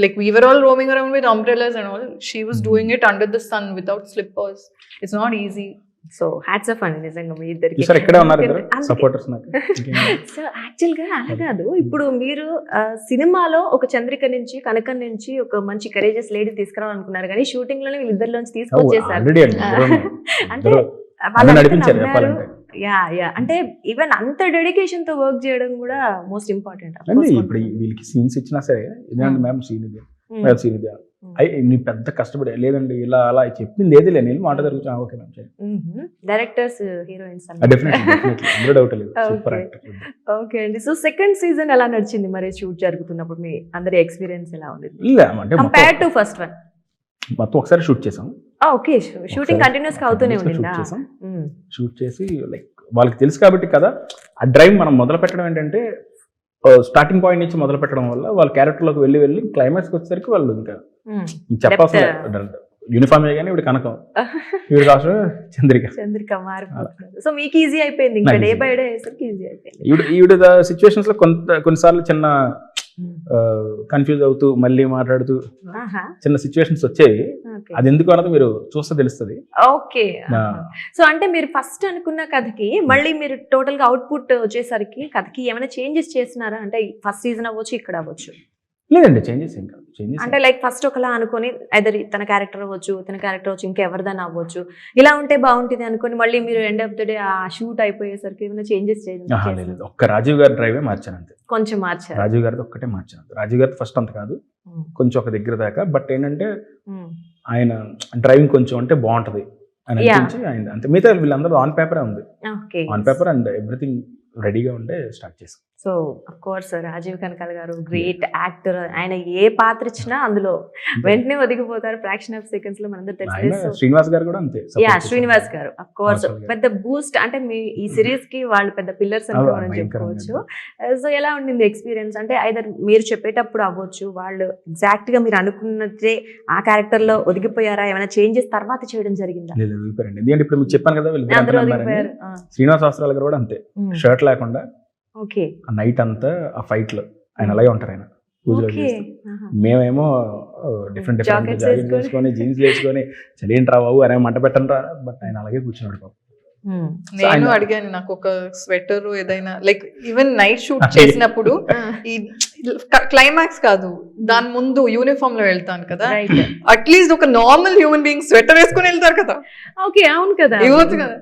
[SPEAKER 2] like we were all roaming around with umbrellas and all. She was doing it under the sun without slippers. It's not easy.
[SPEAKER 1] So hats off అండి నిజంగా మీ ఇద్దరికి.
[SPEAKER 3] Sir ఇక్కడే ఉన్నారు ఇద్దరు supporters నాకు.
[SPEAKER 1] So యాక్చువల్గా అలా కాదు, ఇప్పుడు మీరు సినిమాలో ఒక చంద్రిక నుంచి కనకం నుంచి ఒక మంచి కరేజెస్ లేడీ తీసుకురావాలనుకున్నారు, కానీ షూటింగ్ లోనే వీళ్ళిద్దరిలోంచి తీసుకొచ్చేసారు. అంటే యా యా అంటే ఈవెన్ అంత డెడికేషన్ తో వర్క్ చేయడం కూడా మోస్ట్ ఇంపార్టెంట్.
[SPEAKER 3] ఇప్పుడు వీళ్ళకి సీన్స్ ఇచ్చినా సరే ఇదేంటి మ్యామ్ సీన్ ఇది సీన్ ఇది నీ పెద్ద కష్టపడి లేదండి ఇలా అలా చెప్పింది ఏది లేదు, నేను మాట జరుగుతా okay ma'am.
[SPEAKER 1] Directors heroines
[SPEAKER 3] definitely doubt లేదు. Super actor.
[SPEAKER 1] ఓకే అండి. సో సెకండ్ సీజన్ ఎలా నడిచింది మరి షూట్ జరుగుతున్నప్పుడు మీ అందరి ఎక్స్పీరియన్స్ ఎలా ఉంది కంపేర్ టు ఫస్ట్ వన్?
[SPEAKER 3] మొత్తం ఒకసారి షూట్ చేసాం.
[SPEAKER 1] ఓకే, షూటింగ్ కంటిన్యూస్ గా అవుతూనే ఉండిందా?
[SPEAKER 3] షూట్ చేసి లైక్ వాళ్ళకి తెలుసు కాబట్టి కదా ఆ డ్రైవ్ మనం మొదలు పెట్టడం ఏంటంటే స్టార్టింగ్ పాయింట్ నుంచి మొదలు పెట్టడం వల్ల వాళ్ళ క్యారెక్టర్ లోకి వెళ్ళి క్లైమాక్స్కి వచ్చేసరికి వాళ్ళు ఇంకా చెప్పాల్సిన యూనిఫామ్ కానీ ఇప్పుడు కనకం ఇప్పుడు కావచ్చు
[SPEAKER 1] చంద్రిక మారిపోతున్నారు. సో మీకు ఈజీ అయిపోయింది, ఇంకా డే బై డే ఈజీ అయిపోయింది.
[SPEAKER 3] ఈవిడ సిచ్యువేషన్స్ లో కొన్నిసార్లు చిన్న కన్ఫ్యూజ్ అవుతూ మళ్ళీ మాట్లాడుతూ చిన్న సిచ్యువేషన్స్ వచ్చాయి. అది ఎందుకు అన్నది మీరు చూస్తే తెలుస్తుంది.
[SPEAKER 1] ఓకే, సో అంటే మీరు ఫస్ట్ అనుకున్న కథకి మళ్ళీ మీరు టోటల్ గా అవుట్పుట్ వచ్చేసరికి కథకి ఏమైనా చేంజెస్ చేసినారా? అంటే ఫస్ట్ సీజన్ అవ్వచ్చు, ఇక్కడ అవ్వచ్చు.
[SPEAKER 3] లేదండి చేంజెస్
[SPEAKER 1] అంటే లైక్ ఫస్ట్ ఒకలా అనుకొని ఐదర్ తన క్యారెక్టర్ అవ్వచ్చు, తన క్యారెక్టర్ అవ్వచ్చు, ఇంకెవరిదైనా అవ్వచ్చు, ఇలా ఉంటే బాగుంటుంది అనుకుని మళ్ళీ మీరు ఎండ్ ఆఫ్ ద డే ఆ షూట్ అయిపోయేసరికి ఏమైనా చేంజెస్ చేయండి?
[SPEAKER 3] ఒక్క రాజీవ్ గారి డ్రైవే మార్చాను అంతే,
[SPEAKER 1] కొంచెం మార్చారు.
[SPEAKER 3] రాజీవ్ గారిది ఒక్కటే మార్చాను. రాజీవ్ గారిది ఫస్ట్ అంత కాదు, కొంచెం ఒక దగ్గర దాకా. బట్ ఏంటంటే ఆయన డ్రైవింగ్ కొంచెం అంటే బాగుంటది అని అనిపించి ఆయన అంతే. మిగతా వీళ్ళందరూ ఆన్ పేపరే ఉంది, ఆన్ పేపర్ అండ్ ఎవ్రీథింగ్ రెడీగా ఉంటే స్టార్ట్ చేసాం.
[SPEAKER 1] So of course Rajeev Kanakala garu great actor. ఆయన ఏ పాత్ర ఇచ్చినా అందులో వెంటనే ఒదిగిపోతారు ఫ్రాక్షన్ ఆఫ్ సెకండ్స్ లో. మనందరూ తెలుసు
[SPEAKER 3] శ్రీనివాస్ గారు కూడా అంతే.
[SPEAKER 1] యా, శ్రీనివాస్ గారు అఫ్ కోర్స్ పెద్ద బూస్ట్. అంటే మీ ఈ సిరీస్ కి వాళ్ళు పెద్ద పిల్లర్స్ అని మనం చెప్పుకోవచ్చు. సో ఎలా ఉండింది ఎక్స్పీరియన్స్? అంటే ఐదర్ మీరు చెప్పేటప్పుడు అవ్వచ్చు, వాళ్ళు ఎగ్జాక్ట్ గా మీరు అనుకున్నట్టే ఆ క్యారెక్టర్ లో ఒదిగిపోయారా? ఏమైనా చేంజెస్ తర్వాత చేయడం జరిగిందా?
[SPEAKER 3] ఎందుకంటే ఇప్పుడు మీకు చెప్పాను కదా, శ్రీనివాస్ ఆస్ట్రాల్ గారు కూడా అంతే, షర్ట్ లేకుండా
[SPEAKER 1] ఓకే
[SPEAKER 3] నైట్ అంతా ఆ ఫైట్ లో ఆయన అలాగే ఉంటారు. ఆయన పూజలో మేమేమో డిఫరెంట్ జాకెట్ వేసుకొని జీన్స్ వేసుకొని చలింట్రా బాబు అనే మంట పెట్టండి రా, బట్ ఆయన అలాగే కూర్చున్నాడు పాపం.
[SPEAKER 2] నేను అడిగాను నాకు ఒక స్వెటర్ ఏదైనా, లైక్ ఈవెన్ నైట్ షూట్ చేసినప్పుడు ఈ క్లైమాక్స్ కాదు దాని ముందు యూనిఫామ్ లో వెళ్తాను కదా, అట్లీస్ట్ ఒక నార్మల్ హ్యూమన్ బీయింగ్ స్వెటర్ వేసుకొని వెళ్తారు కదా.
[SPEAKER 1] ఓకే, అవును కదా,
[SPEAKER 2] ఇవ్వచ్చు కదా.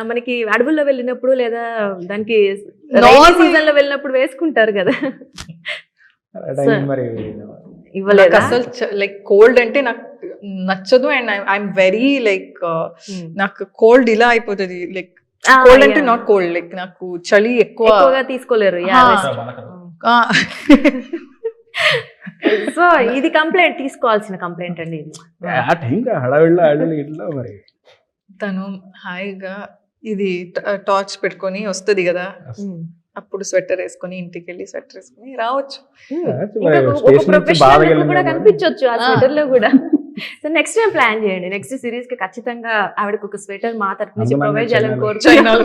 [SPEAKER 1] మనకి అడవుల్లో వెళ్ళినప్పుడు లేదా దానికి సీజన్ లో వెళ్ళినప్పుడు వేసుకుంటారు కదా.
[SPEAKER 2] ఇవ్వలేదు అసలు. లైక్ కోల్డ్ అంటే నాకు నచ్చదు అండ్ ఐఎమ్ వెరీ లైక్ నాకు కోల్డ్ ఇలా అయిపోతుంది. లైక్ కోల్డ్ అంటే నాట్ కోల్డ్, లైక్ నాకు చలి ఎక్కువగా
[SPEAKER 1] తీసుకోలేరు. సో ఇది కంప్లైంట్ తీసుకోవాల్సిన కంప్లైంట్ అండి ఇది.
[SPEAKER 3] మరి
[SPEAKER 2] తను హాయిగా ఇది టార్చ్ పెట్టుకొని వస్తుంది కదా, అప్పుడు స్వెటర్ వేసుకొని ఇంటికి వెళ్ళి స్వెటర్ వేసుకొని రావచ్చు.
[SPEAKER 1] కనిపించవచ్చు ఆ స్వెటర్ లో కూడా. సో నెక్స్ట్ టైం ప్లాన్ చేయండి, నెక్స్ట్ సిరీస్ కి ఖచ్చితంగా ఆవిడకి ఒక స్వెటర్ మా తరఫు నుంచి ప్రొవైడ్ చేయాలని కోరుతున్నాను.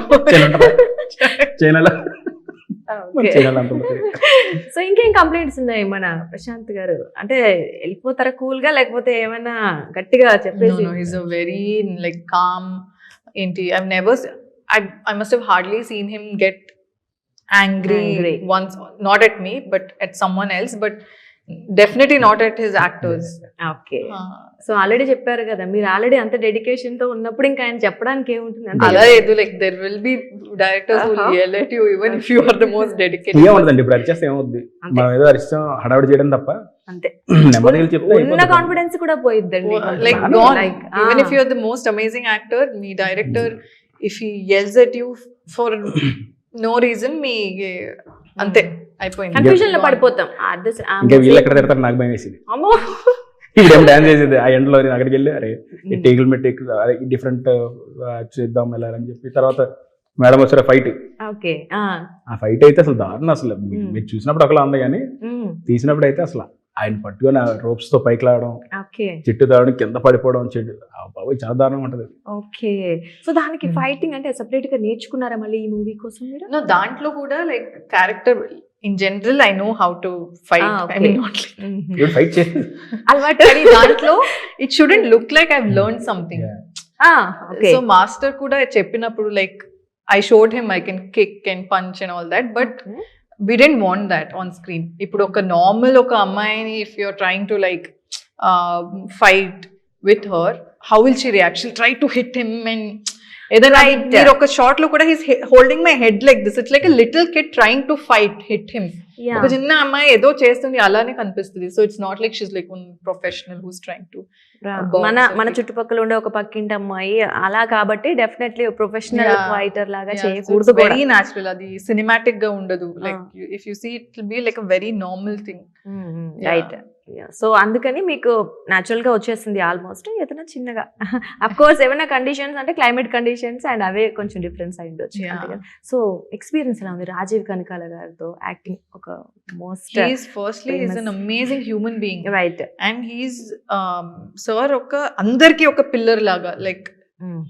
[SPEAKER 1] సో ఇంకేం కంప్లైంట్స్ ఉన్నాయి మన ప్రశాంత్ గారు? అంటే వెళ్ళిపోతారా కూల్ గా, లేకపోతే ఏమైనా గట్టిగా చెప్పేసి?
[SPEAKER 2] Is a very like com. ఏంటి I must have hardly seen him get angry once, not at me but at someone else, but definitely not at his actors.
[SPEAKER 1] Okay, so already చెప్పారు కదా మీరు, already అంత dedication తో ఉన్నప్పుడు ఇంకా ఆయన చెప్పడానికి ఏముంటుంది?
[SPEAKER 2] అలా లేదు, like there will be directors who will yell at you even if you are the most dedicated.
[SPEAKER 3] ఏముందండి ఇప్పుడు అరిచేస్తే ఏమవుద్ది, మనం ఏదో అరిస్తాం హడావిడి చేయడం తప్ప
[SPEAKER 1] అంతే.
[SPEAKER 3] నెమ్మదిగా చెప్తే
[SPEAKER 1] ఉన్న కాన్ఫిడెన్స్ కూడా పోయిద్దండి.
[SPEAKER 2] Like gone. Even if you are the most amazing actor, me director if he yells at you for no reason, మీ అంతే అయిపోయింది,
[SPEAKER 1] కన్ఫ్యూజన్ లో పడిపోతాం.
[SPEAKER 3] ఇంకా వీళ్ళు ఎక్కడ తిడతారు నాకు భయం వేసింది.
[SPEAKER 1] అమ్మో,
[SPEAKER 3] ఇప్పుడు డాన్స్ చేసేది ఆ ఎండ్లో అక్కడికి వెళ్ళి అరే టేకుల్ మీద టేక్ డిఫరెంట్ చేద్దాం ఎలా అని చెప్పి తర్వాత మేడం వచ్చారు ఫైట్. ఆ ఫైట్ అయితే అసలు దారుణం. అసలు మీరు చూసినప్పుడు ఒకలా ఉంది కానీ తీసినప్పుడు అయితే అసలు ఆయన పట్టుకొని రోప్స్ తో పైకి లాడడం, చెట్టు తాగడం, కింద పడిపోవడం, చెట్టు బాబోయ్ చాలా దారుణంగా ఉంటది.
[SPEAKER 1] ఓకే, సో దానికి ఫైటింగ్ అంటే సెపరేట్ గా నేర్చుకున్నారా మళ్ళీ ఈ మూవీ కోసం మీరు?
[SPEAKER 2] దాంట్లో కూడా like character in general I know how to fight.
[SPEAKER 1] Okay.
[SPEAKER 2] I mean not like
[SPEAKER 3] ఇప్పుడు ఫైట్ చేసి
[SPEAKER 1] అలవాటు
[SPEAKER 2] కానీ దాంట్లో it shouldn't look like I've learned something.
[SPEAKER 1] Okay
[SPEAKER 2] So master kuda cheppinappudu like I showed him I can kick and punch and all that, but we didn't want that on screen. Ippudu oka normal oka ammayini if you're trying to like fight with her, how will she react? She'll try to hit him and ఏదైనా మీరు ఒక short లో కూడా he's holding my head like this. It's like a little kid trying to hit him. ఒక చిన్న అమ్మాయి ఏదో చేస్తుంది అలానే కనిపిస్తుంది. So it's not like she's like one professional who's trying to
[SPEAKER 1] మన చుట్టుపక్కల ఉండే ఒక పక్కింటి అమ్మాయి అలా కాబట్టి డెఫినెట్లీ ప్రొఫెషనల్ ఫైటర్ లాగా చేయకూడదు.
[SPEAKER 2] వెరీ న్యాచురల్, అది సినిమాటిక్ గా ఉండదు. Like if you see it will be like a very normal thing.
[SPEAKER 1] Right. So అందుకని మీకు న్యాచురల్ గా వచ్చేసింది ఆల్మోస్ట్. ఏదైనా చిన్నగా అఫ్ కోర్స్ ఏమైనా కండిషన్స్ అంటే క్లైమేట్ కండిషన్స్ అండ్ అవే కొంచెం డిఫరెన్స్ అయి ఉండొచ్చు. సో ఎక్స్పీరియన్స్ ఎలా ఉంది రాజీవ్ కనకాల గారితో యాక్టింగ్? ఒక most
[SPEAKER 2] firstly is an amazing human being.
[SPEAKER 1] Right.
[SPEAKER 2] And he's sir ఒక అందరికి ఒక పిల్లర్ లాగా, like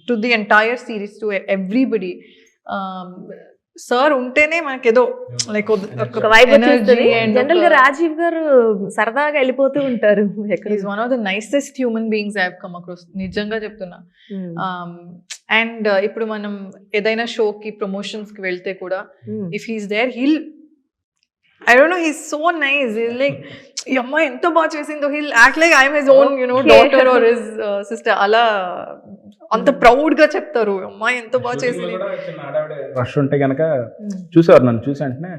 [SPEAKER 2] to the entire series, to everybody. Sir ఉంటేనే మనకేదో లైక్
[SPEAKER 1] ఒక వైబ్ వచ్చేస్తుంది. జనరల్ గా రాజీవ్ గారు సరదాగా వెళ్ళిపోతూ ఉంటారు.
[SPEAKER 2] Is one of the nicest human beings I have come across, నిజంగా చెప్తున్నా. అండ్ ఇప్పుడు మనం ఏదైనా షోకి ప్రమోషన్స్ కి వెళ్తే కూడా if he's there he'll I don't know, he's so nice. He's like, ఈ అమ్మాయి ఎంత బాగా చేసిందో, he'll act like I'm his own, you know, daughter or his sister. అలా అంత ప్రౌడ్ గా చెప్తారు, అమ్మాయి ఎంత బాగా చేసింది.
[SPEAKER 3] రష్ ఉంటే కనుక చూసేవారు, నన్ను చూసి అంటే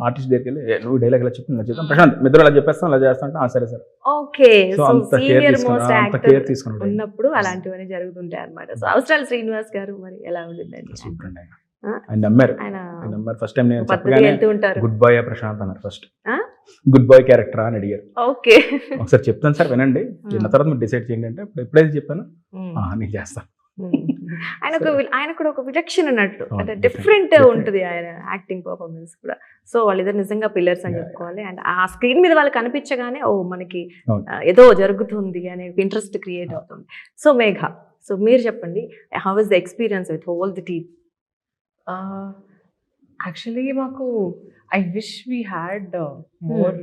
[SPEAKER 3] ఆర్టిస్ట్ దగ్గరికి వెళ్ళి నువ్వు డైలాగ్ ఇలా చెప్పి నేను చెప్తాను ప్రశాంత్ మిత్రులు అలా చెప్పేస్తాను అలా చేస్తా అంటే సరే సరే.
[SPEAKER 1] ఓకే.
[SPEAKER 3] సో అంత కేర్ తీసుకున్నాడు
[SPEAKER 1] ఉన్నప్పుడు అలాంటివన్నీ జరుగుతుంటాయి అన్నమాట. సో అవసరాలు శ్రీనివాస్ గారు మరి ఎలా ఉండిందండి?
[SPEAKER 3] సూపర్ అండి. ఆయన నమ్మారు ఫస్ట్ టైం నేను చెప్పగానే గుడ్ బాయ్ ప్రశాంత్ అన్నారు. ఫస్ట్ గుడ్ బాయ్ క్యారెక్టర్ అని అడిగారు.
[SPEAKER 1] ఓకే,
[SPEAKER 3] ఒకసారి చెప్తాను సార్ వినండి, విన్న తర్వాత మీరు డిసైడ్ చేయండి అంటే ఎప్పుడైతే చెప్పాను నేను చేస్తాను.
[SPEAKER 1] ఆయన కూడా ఒక విలక్షణ అన్నట్టు, అంటే డిఫరెంట్ ఉంటుంది ఆయన యాక్టింగ్ పర్ఫార్మెన్స్ కూడా. సో వాళ్ళిద్దరు నిజంగా పిల్లర్స్ అని చెప్పుకోవాలి. అండ్ ఆ స్క్రీన్ మీద వాళ్ళు కనిపించగానే ఓ మనకి ఏదో జరుగుతుంది అనే ఇంట్రెస్ట్ క్రియేట్ అవుతుంది. సో మేఘ, సో మీరు చెప్పండి, how is the experience with whole the team?
[SPEAKER 4] Actually మాకు I wish we had more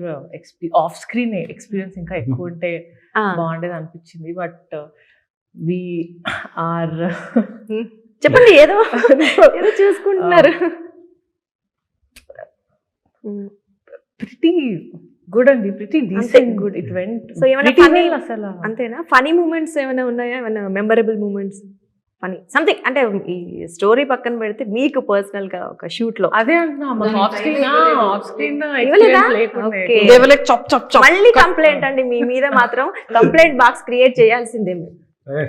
[SPEAKER 4] off screen experience ఇంకా ఎక్కువ ఉంటే బాగుండేది అనిపించింది. బట్ వి ఆర్
[SPEAKER 1] చెప్పండి, ఏదో ఏదో చూసుకుంటున్నారు.
[SPEAKER 4] ప్రిటీ గుడ్ అండి, pretty decent good. It went.
[SPEAKER 1] So ఏమైనా ఫనీ అసలు అంతేనా? ఫనీ మూమెంట్స్ ఏమైనా ఉన్నాయా? ఏమైనా మెమరబుల్ మూమెంట్స్ ఫనీ సంథింగ్ అంటే ఈ స్టోరీ పక్కన పెడితే మీకు పర్సనల్ గా ఒక షూట్ లో?
[SPEAKER 4] అదే అంటున్నా,
[SPEAKER 1] మళ్ళీ కంప్లైంట్ అండి మీ మీద మాత్రం. కంప్లైంట్ బాక్స్ క్రియేట్ చేయాల్సిందే మీరు,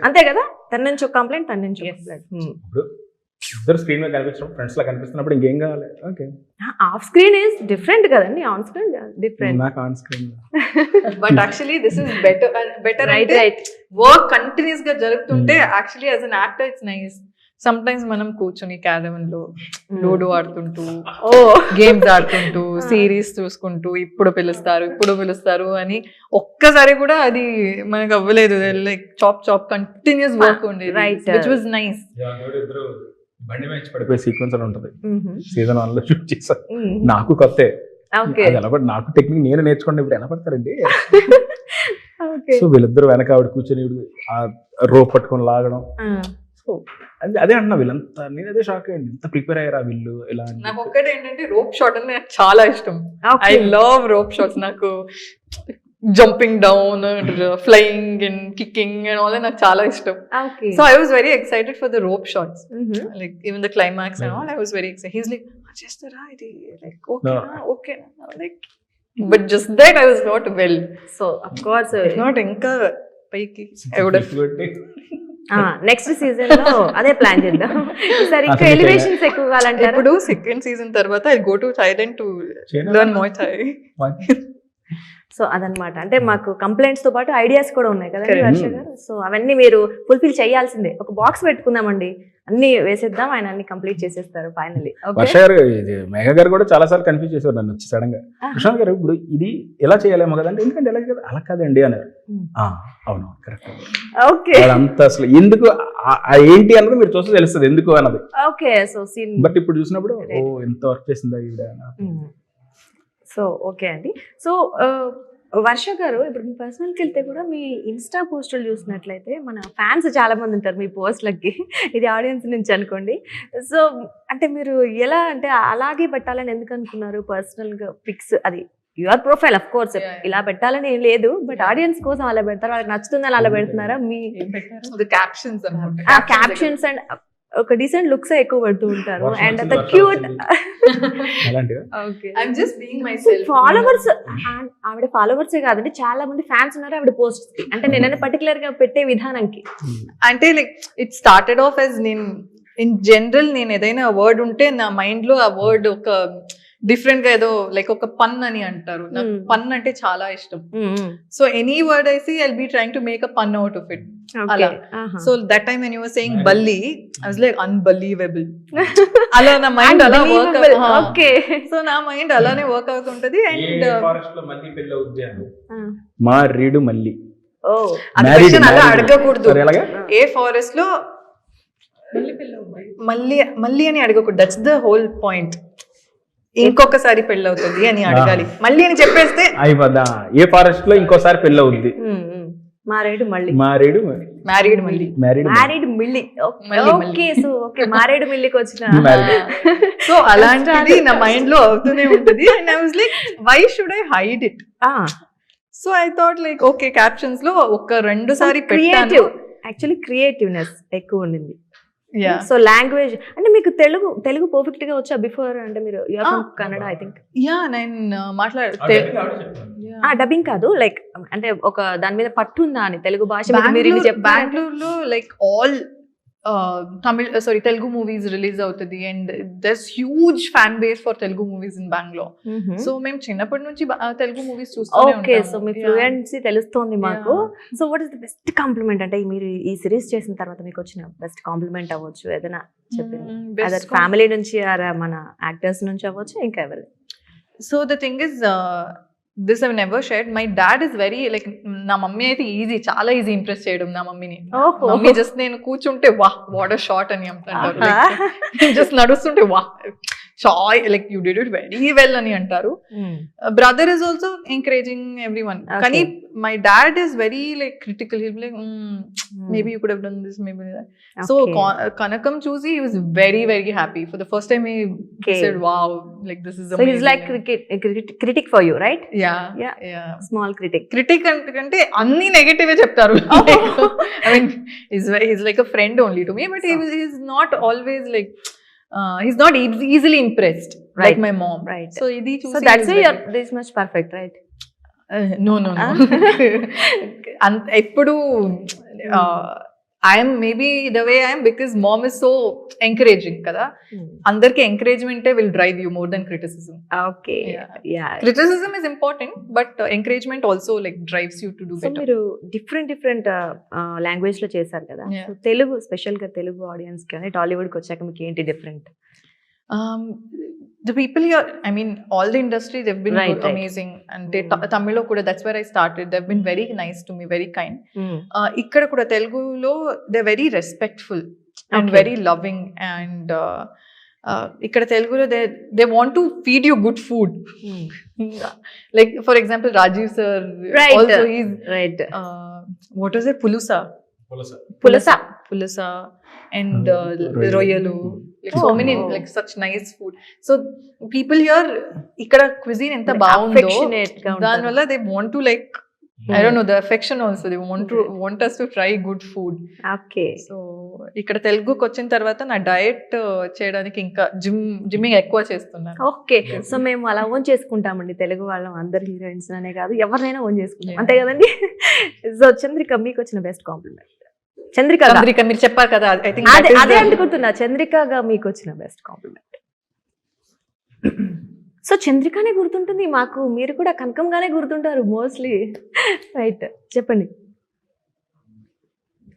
[SPEAKER 1] అంతే కదా? తన నుంచి ఒక కంప్లైంట్, తన నుంచి ఒక కంప్లైంట్.
[SPEAKER 3] ఇద్దరు స్క్రీన్ మీద కనిపించడం ఫ్రెండ్స్ లా కనిపిస్తున్నప్పుడు ఇంకేం కావాలి? Okay,
[SPEAKER 1] off screen is different కదండి, ఆన్ స్క్రీన్ డిఫరెంట్.
[SPEAKER 3] నాకు on screen
[SPEAKER 2] but actually this is better.
[SPEAKER 1] Right.
[SPEAKER 2] Work continuous గా జరుగుతుంటే actually as an actor it's nice. Some times మనం కూర్చొని క్యారవన్ లో లూడో ఆడుతుంటూ, గేమ్స్ ఆడుతుంటూ, సిరీస్ చూసుకుంటూ ఇప్పుడు పిలుస్తారు అని ఒక్కసారి కూడా అది మనకు అవ్వలేదు. లైక్ చాప్ కంటిన్యూస్ వర్క్ ఉండేది, విచ్ వాజ్ నైస్.
[SPEAKER 3] బండి మ్యాచ్ పడిపోయే సీక్వెన్స్ అని ఉంటుంది, సీజన్ 1 లో షూట్ చేశారు. నాకు కొత్తే, నాకు టెక్నిక్ నేను నేర్చుకోండి, ఇప్పుడు ఎలా పడతారండి. సో వీళ్ళిద్దరు వెనక ఆవిడ కూర్చొని ఆ రోప్ పట్టుకొని లాగడం. సో అదే అంటున్నా, వీళ్ళంతా నేను అదే షాక్ అయ్యండి, ఎంత ప్రిపేర్ అయ్యారా వీళ్ళు ఇలా.
[SPEAKER 2] నాకు ఒక్కటే ఏంటంటే రోప్ షాట్ అంటే నాకు చాలా ఇష్టం. I love rope shots. నాకు jumping down, flying and kicking and all నాకు చాలా ఇష్టం. So I was very excited for the rope shots, like even the climax and all. I was very excited. He's like చేస్తారా ఇది, like okay like, but just that I was not well. So
[SPEAKER 1] of course
[SPEAKER 2] not ఇంకా పైకి I would
[SPEAKER 1] next season లో అదే plan చేద్దాం. ఈసారి ఇంకా elevations ఎక్కువ కావాలంటారు.
[SPEAKER 2] ఇప్పుడు సెకండ్ సీజన్ తర్వాత I go to Thailand to learn muay Thai.
[SPEAKER 1] So అదనమాట. అంటే మాకు కంప్లైంట్స్ తో పాటు ఐడియాస్ కూడా ఉన్నాయి కదండి వర్ష గారు. సో అవన్నీ మీరు ఫుల్ఫిల్ చేయాల్సిందే. ఒక బాక్స్ పెట్టుకుందామండి, అన్ని వేసేద్దాం, ఆయన అన్ని కంప్లీట్ చేసేస్తారు ఫైనల్లీ.
[SPEAKER 3] వర్ష గారు, మేఘ గారు కూడా చాలా సార్లు కన్ఫ్యూజ్ చేశారు నన్ను వచ్చి సడన్ గా. ప్రశాంత్ గారు ఇప్పుడు ఇది ఎలా చేయాలేమో కదండి, ఎందుకంటే ఎలా కదా అలా కాదండి అన్నారు. అవును కరెక్ట్.
[SPEAKER 1] ఓకే,
[SPEAKER 3] అంత అసలు ఎందుకు ఏంటి అన్నది మీరు చూస్తే తెలుస్తుంది ఎందుకు అన్నది.
[SPEAKER 1] ఓకే. సో సీన్
[SPEAKER 3] బట్ ఇప్పుడు చూసినప్పుడు ఓ ఎంత వర్క్ చేసిందా ఈవిడ.
[SPEAKER 1] సో ఓకే అండి. సో వర్ష గారు, ఇప్పుడు మీ పర్సనల్కి వెళ్తే కూడా మీ ఇన్స్టా పోస్టులు చూసినట్లయితే మన ఫ్యాన్స్ చాలా మంది ఉంటారు మీ పోస్ట్లకి, ఇది ఆడియన్స్ నుంచి అనుకోండి. సో అంటే మీరు ఎలా అంటే అలాగే పెట్టాలని ఎందుకు అనుకున్నారు? పర్సనల్గా పిక్స్ అది యువర్ ప్రొఫైల్ ఆఫ్ కోర్స్, ఇలా పెట్టాలని ఏం లేదు, బట్ ఆడియన్స్ కోసం అలా పెడతారు, వాళ్ళకి నచ్చుతుందని అలా పెడుతున్నారా? మీ
[SPEAKER 2] క్యాప్షన్స్
[SPEAKER 1] క్యాప్షన్స్ అండ్ ఒక డీసెంట్ లుక్స్ ఎక్కువ పెడుతూ ఉంటారు and the cute.
[SPEAKER 2] I'm just being my self.
[SPEAKER 1] Followers, ఆవిడ ఫాలోవర్సే కాదండి, చాలా మంది ఫ్యాన్స్ ఉన్నారు ఆవిడ పోస్ట్ కి. అంటే నేను పర్టికులర్ గా పెట్టే విధానంకి
[SPEAKER 2] అంటే like it started off as నేను ఇన్ జనరల్ నేను ఏదైనా వర్డ్ ఉంటే నా మైండ్ లో ఆ వర్డ్ ఒక డిఫరెంట్ గా ఏదో లైక్ ఒక పన్ అని అంటారు, నాకు పన్ అంటే చాలా ఇష్టం. So any word I see I'll be trying to make a pun out of it. అలా so that time when you were saying బల్లి, I was like unbelievable. అలా నా మైండ్ అలా వర్క్.
[SPEAKER 1] ఓకే,
[SPEAKER 2] సో నా మైండ్ అలానే work అవుతుంటది. And
[SPEAKER 3] మా read మల్లి
[SPEAKER 2] అలా అడగకూడదు. ఏ ఫారెస్ట్ లో మళ్ళీ అని అడగకూడదు. That's the whole point. ఇంకొకసారి పెళ్ళి అవుతుంది అని అడగాలి. మళ్ళీ అని చెప్పేస్తే
[SPEAKER 3] అయిపోదా. ఏ ఫారెస్ట్ లో ఇంకోసారి పెళ్ళి అవుద్ది.
[SPEAKER 1] మారేడు మళ్ళీ,
[SPEAKER 3] మారేడు
[SPEAKER 2] మ్యారీడ్ మళ్ళీ,
[SPEAKER 1] మ్యారీడ్ మిల్లి. ఓకే, సో ఓకే, మారేడు మిల్లికి వచ్చిన.
[SPEAKER 2] సో అలాంటిది నా మైండ్ లో అవుతూనే ఉంటుంది. And I was like why should I hide it? So I thought like okay, captions లో ఒక 2 సారి
[SPEAKER 1] క్రియేటివ్, యాక్చువల్లీ క్రియేటివ్నెస్ ఎక్కువ ఉండింది. సో లాంగ్వేజ్ అంటే మీకు తెలుగు పర్ఫెక్ట్ గా వచ్చా బిఫోర్? అంటే మీరు కన్నడ ఐ థింక్. డబ్బింగ్ కాదు, లైక్ అంటే ఒక దాని మీద పట్టు ఉందా అని తెలుగు భాష మీద?
[SPEAKER 2] బెంగళూరులో like all Telugu movies release అవుతుంది. And there's huge fan base for Telugu movies in Bangalore. So మేము చిన్నప్పటి నుంచి తెలుగు మూవీస్ చూస్తూనే ఉంటాము.
[SPEAKER 1] ఓకే, సో మీ ఫ్లూయెన్సీ తెలుస్తోంది మాకు. So what is the best compliment అంటే మీరు ఈ సిరీస్ చేసిన తర్వాత మీకు వచ్చిన బెస్ట్ కాంప్లిమెంట్ అవ్వచ్చు ఏదైనా చెప్పింది? అదర్ ఫ్యామిలీ నుంచి మన యాక్టర్స్ నుంచి అవ్వచ్చు, ఇంకా ఎవరు?
[SPEAKER 2] So the thing is this I've never shared. My dad is very like, నా మమ్మీ అయితే ఈజీ, చాలా ఈజీ ఇంప్రెస్ చేయడం నా మమ్మీని. మమ్మీ జస్ట్ నేను కూర్చుంటే వాహ్ వాట్ అ షాట్ అని అంటారు, జస్ట్ నడుస్తుంటే వాహ్ చాయ్ like you did it very well అని అంటారు. Brother is also encouraging everyone. కానీ my dad is very like critical. He like maybe you could have done this, maybe that. So కనకం చూసి he was very very happy. For the first time he said wow, like this is amazing.
[SPEAKER 1] So he's like critic for you, right?
[SPEAKER 2] Yeah.
[SPEAKER 1] Small critic
[SPEAKER 2] అంటే అన్ని negative చెప్తారు. I mean he's like a friend only to me, but he's not always like he's not easily impressed, right, like my mom,
[SPEAKER 1] right?
[SPEAKER 2] So idi choose,
[SPEAKER 1] so that's why you're this much perfect, right?
[SPEAKER 2] No and eppudu I am maybe the way I am because mom is so encouraging kada. Andarki encouragement will drive you more than criticism.
[SPEAKER 1] Okay, yeah.
[SPEAKER 2] Criticism is important, but encouragement also like drives you to do better.
[SPEAKER 1] So మీరు different language లో చేశారు కదా. So Telugu special గా Telugu audience కి టాలీవుడ్ కి వచ్చాక మీకు ఏంటి different?
[SPEAKER 2] The people here, I mean all the industry, they've been right. amazing. And Tamil lo kuda, that's where I started. They've been very nice to me, very kind. Ikkada kuda Telugu lo they're very respectful and very loving. And ikkada Telugu lo they want to feed you good food. Like for example Rajiv sir, right, also he's right. What is it? Pulusa and royalu, like so many like such nice food. So people here ikkada cuisine enta baagundo, dan valla they want to like I don't know, the affection also, they want us to try good food.
[SPEAKER 1] Okay.
[SPEAKER 2] So ikkada Telugu ku vachin tarvata na diet cheyadaniki inka gymming ఎక్కువ చేస్తున్నాను.
[SPEAKER 1] Okay, so మేము అలా own చేసుకుంటామండి తెలుగు వాళ్ళం, అందరు heroines అనే కాదు ఎవరినైనా ఓన్ చేసుకుంటాం, అంతే కదండి. సో చంద్రిక మీకు వచ్చిన బెస్ట్ కాంప్లిమెంట్? చంద్రిక
[SPEAKER 2] మీరు చెప్పారు కదా, ఐ థింక్
[SPEAKER 1] అదే అనుకుంటున్నా. చంద్రికగా మీకు వచ్చిన బెస్ట్ కాంప్లిమెంట్? సో చంద్రికనే గుర్తుంటుంది మాకు, మీరు కూడా కనకంగానే గుర్తుంటారు మోస్ట్లీ, రైట్? చెప్పండి,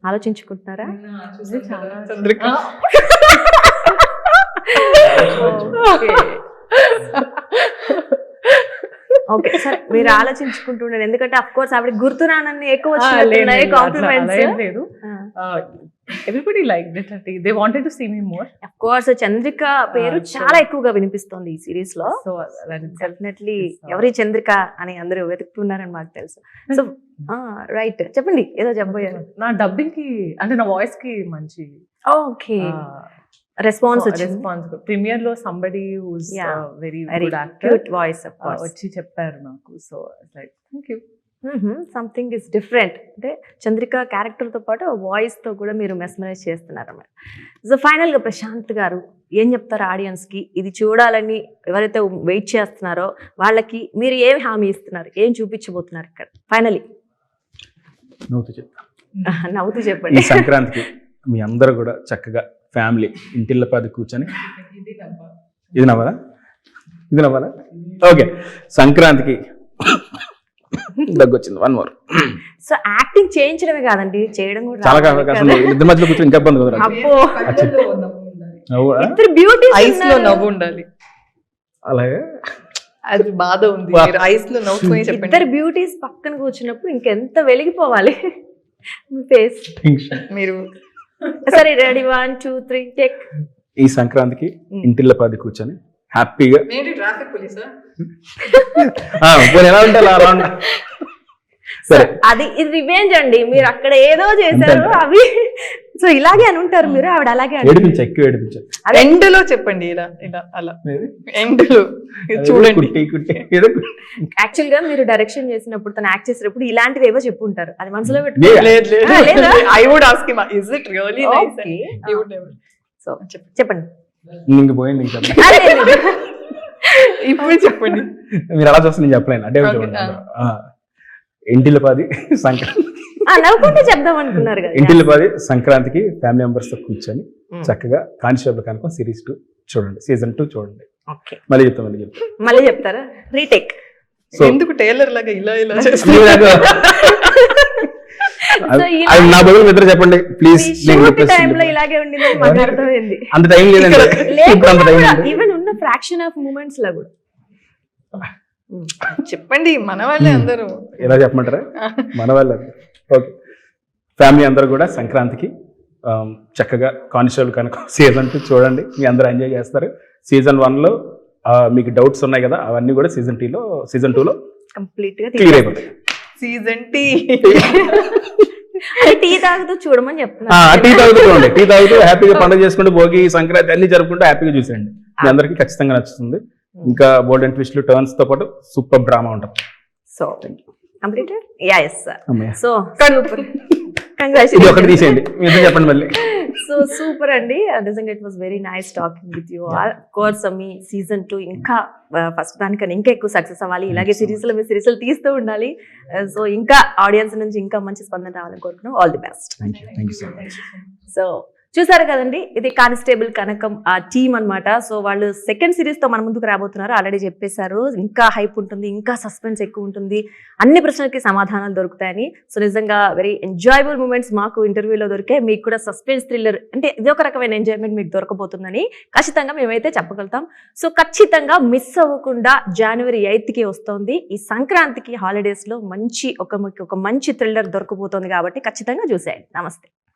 [SPEAKER 1] ఆలోచించుకుంటున్నారా?
[SPEAKER 2] చంద్రిక
[SPEAKER 1] ఓకే, సరే మీరు ఆలోచించుకుంటున్నారు, ఎందుకంటే అఫ్ కోర్స్ ఆవిడ గుర్తురానని ఎక్కువ వచ్చినాయి compliments.
[SPEAKER 4] Everybody liked it. They wanted to see me more.
[SPEAKER 1] Of course Chandrika పేరు
[SPEAKER 4] So-
[SPEAKER 1] చాలా ఎక్కువగా వినిపిస్తోంది ఈ సిరీస్ లో.
[SPEAKER 4] So that is
[SPEAKER 1] definitely
[SPEAKER 4] So-
[SPEAKER 1] ఎవరి చంద్రిక అని అందరూ వెతుకుతున్నారని మాకు తెలుసు. సో రైట్, చెప్పండి ఏదో చెప్పబోయారు.
[SPEAKER 4] నా డబ్బింగ్ కి అంటే నా వాయిస్ కి మంచి
[SPEAKER 1] ఓకే, రెస్పాన్స్ వచ్చింది.
[SPEAKER 4] రెస్పాన్స్. ప్రీమియర్ లో somebody who's
[SPEAKER 1] Yeah.
[SPEAKER 4] Very
[SPEAKER 1] very
[SPEAKER 4] good actor
[SPEAKER 1] cute voice of course.
[SPEAKER 4] వచ్చి చెప్పారు నాకు. So like thank you.
[SPEAKER 1] Something is different. అంటే చంద్రిక క్యారెక్టర్ తో పాటు వాయిస్ తో కూడా మీరు మెస్మరైజ్ చేస్తున్నారు అన్నమాట. సో ఫైనల్ గా ప్రశాంత్ గారు ఏం చెప్తారు ఆడియన్స్ కి? ఇది చూడాలని ఎవరైతే వెయిట్ చేస్తున్నారో వాళ్ళకి మీరు ఏం హామీ ఇస్తున్నారు, ఏం చూపించబోతున్నారు ఇక్కడ ఫైనలీ?
[SPEAKER 3] నవ్వుతూ చెప్తా.
[SPEAKER 1] నవ్వుతూ
[SPEAKER 3] ఈ
[SPEAKER 1] చెప్పండి.
[SPEAKER 3] సంక్రాంతికి మీ అందరూ కూడా చక్కగా ఫ్యామిలీ ఇంటిల్లపాది కూర్చొని, ఇది నవ్వాలా, ఇది నవ్వాలా? ఓకే, సంక్రాంతికి దగ్గొచ్చింది. 1 more.
[SPEAKER 1] సో యాక్టింగ్ చేయించడమే కాదండి, చేయడం కూడా
[SPEAKER 3] చాలా
[SPEAKER 1] రావాలి
[SPEAKER 3] కష్టం.
[SPEAKER 1] కదా.
[SPEAKER 3] ఇద్దరి మధ్యలో కూర్చొని ఇంకా ఇబ్బంది కుదరదు.
[SPEAKER 1] అబ్బో,
[SPEAKER 3] నవ్వు,
[SPEAKER 1] ఇద్దరు బ్యూటీ
[SPEAKER 2] ఐస్ లో నవ్వు ఉండాలి.
[SPEAKER 3] అలాగే
[SPEAKER 2] అది బాధ ఉంది.
[SPEAKER 3] వా.
[SPEAKER 2] మీరు ఐస్ లో నవ్వుకొని చెప్పండి.
[SPEAKER 1] ఇద్దరు బ్యూటీస్ పక్కన కూర్చున్నప్పుడు ఇంకెంత వెలిగిపోవాలి మీ ఫేస్.
[SPEAKER 2] మీరు
[SPEAKER 1] సరే, రెడీ 1 2 3 టేక్.
[SPEAKER 3] ఈ సంక్రాంతికి ఇంటిల్లపాది కూర్చొని హ్యాపీగా
[SPEAKER 2] ట్రాఫిక్ పోలీసా?
[SPEAKER 3] ఎలా ఉంటారు అలా ఉంటా. సరే,
[SPEAKER 1] అది ఇది రివెంజ్ అండి. మీరు అక్కడ ఏదో చేశారు
[SPEAKER 3] అంతే.
[SPEAKER 1] అవి. సో ఇలాగే అని ఉంటారు మీరు, ఆవిడ అలాగే అంటారు.
[SPEAKER 3] ఏడిపించా, ఎక్కువ ఏడిపించా.
[SPEAKER 2] ఎండ్ లో చెప్పండి, ఇలా ఇలా అలా ఎండ్ లో ఇది చూడండి.
[SPEAKER 3] కుట్టి కుట్టి ఏదో
[SPEAKER 1] యాక్చువల్ గా మీరు డైరెక్షన్ చేసినప్పుడు తను యాక్ట్ చేసినప్పుడు ఇలాంటివి ఏవో చెప్పుంటారు, అది మనసులో
[SPEAKER 3] Yeah.
[SPEAKER 1] పెట్టుకోవాలి.
[SPEAKER 2] లేదు లేదు,
[SPEAKER 1] ఆ, లేదా?
[SPEAKER 2] I would ask him is it really nice?
[SPEAKER 1] Okay.
[SPEAKER 2] He would never.
[SPEAKER 1] So చెప్పండి.
[SPEAKER 3] ఇంక పోయింది, ఇంక చెప్పండి.
[SPEAKER 1] ఆ, లేదు, లేదు.
[SPEAKER 2] ఇప్పుడు చెప్పండి.
[SPEAKER 3] మీరు అలా చూస్తే నేను చెప్పలేను. అంటే
[SPEAKER 2] Okay,
[SPEAKER 3] చూడండి, ఇంటిల్లపాది సంక్రాంతి,
[SPEAKER 1] నవ్వుకుంటే చెప్దాం అనుకున్నారు కదా.
[SPEAKER 3] ఇంటిల్లపాది సంక్రాంతికి ఫ్యామిలీ మెంబర్స్ తో కూర్చొని
[SPEAKER 1] Mm.
[SPEAKER 3] చక్కగా కానిస్టేబుల్ కనుక సిరీస్ 2 చూడండి, సీజన్ 2 చూడండి.
[SPEAKER 1] ఓకే,
[SPEAKER 3] మళ్ళీ చెప్తాం.
[SPEAKER 1] మళ్ళీ చెప్తారా? రీటేక్.
[SPEAKER 3] సో
[SPEAKER 2] ఎందుకు టైలర్ లాగా ఇలా ఇలా
[SPEAKER 3] మీరు
[SPEAKER 2] చేస్తున్నారు?
[SPEAKER 3] నాకు-
[SPEAKER 1] So, ఇలా-
[SPEAKER 3] అది నా బదులు ఇద్దరు చెప్పండి ప్లీజ్.
[SPEAKER 1] టైంలో ఇలాగే ఉండిందని మాకు అర్థమైంది.
[SPEAKER 3] అంత టైం లేదండి, ఇప్పుడు అంత టైం లేదు.
[SPEAKER 1] ఈవెన్ ఉన్న ఫ్రాక్షన్ ఆఫ్ మూమెంట్స్ లో కూడా
[SPEAKER 2] చెప్పండి, మన వాళ్ళే అందరూ.
[SPEAKER 3] ఎలా చెప్పమంటారా? మన వాళ్ళు. ఓకే, ఫ్యామిలీ అందరూ కూడా సంక్రాంతికి చక్కగా కానిస్టేబుల్ కనుక సీజన్ 2 చూడండి, మీ అందరూ ఎంజాయ్ చేస్తారు. సీజన్ 1లో మీకు డౌట్స్ ఉన్నాయి కదా, అవన్నీ కూడా సీజన్ 2లో
[SPEAKER 1] కంప్లీట్ గా
[SPEAKER 3] క్లియర్ అయిపోతాయి.
[SPEAKER 2] సీజన్ టీ
[SPEAKER 1] టీ తాగుతూ చూడమని చెప్తున్నా.
[SPEAKER 3] టీ తాగుతూ చూడండి, టీ తాగుతూ హ్యాపీగా పండుగ చేసుకుంటూ భోగి సంక్రాంతి అన్ని జరుపుకుంటూ హ్యాపీగా చూసేయండి. మీ అందరికీ ఖచ్చితంగా నచ్చుతుంది. ఇంకా బోల్డ్ అండ్ ట్విస్ట్లు టర్న్స్ తో పాటు సూపర్ డ్రామా ఉంటుంది.
[SPEAKER 1] So completed. Yeah, yes sir.
[SPEAKER 3] అమ్మయ్య.
[SPEAKER 1] సో సూపర్,
[SPEAKER 3] ఇది ఒకటి తీసేయండి, మీ ఇద్దరు చెప్పండి మళ్ళీ.
[SPEAKER 1] సో సూపర్ అండి, నిజంగా it was very nice talking with you all. Course me season 2 ఇంకా ఫస్ట్ దానికన్నా ఇంకా ఎక్కువ సక్సెస్ అవ్వాలి. ఇలాగే సిరీస్ లో మీ సిరీస్లు తీస్తూ ఉండాలి. సో ఇంకా ఆడియన్స్ నుంచి ఇంకా మంచి స్పందన రావాలని కోరుకున్నాం. All the best.
[SPEAKER 3] Thank you so much.
[SPEAKER 1] So చూసారు కదండి, ఇది కానిస్టేబుల్ కనకం ఆ టీమ్ అన్నమాట. సో వాళ్ళు సెకండ్ సిరీస్ తో మన ముందుకు రాబోతున్నారు, ఆల్రెడీ చెప్పేశారు. ఇంకా హైప్ ఉంటుంది, ఇంకా సస్పెన్స్ ఎక్కువ ఉంటుంది, అన్ని ప్రశ్నలకి సమాధానాలు దొరుకుతాయని. సో నిజంగా వెరీ ఎంజాయబుల్ మూమెంట్స్ మాకు ఇంటర్వ్యూలో దొరికాయి. మీకు కూడా సస్పెన్స్ థ్రిల్లర్ అంటే ఇది ఒక రకమైన ఎంజాయ్మెంట్ మీకు దొరకబోతుందని ఖచ్చితంగా మేమైతే చెప్పగలుగుతాం. సో ఖచ్చితంగా మిస్ అవ్వకుండా January 8కి వస్తుంది. ఈ సంక్రాంతికి హాలిడేస్ లో మంచి ఒక మంచి థ్రిల్లర్ దొరకబోతోంది కాబట్టి ఖచ్చితంగా చూసేయండి. నమస్తే.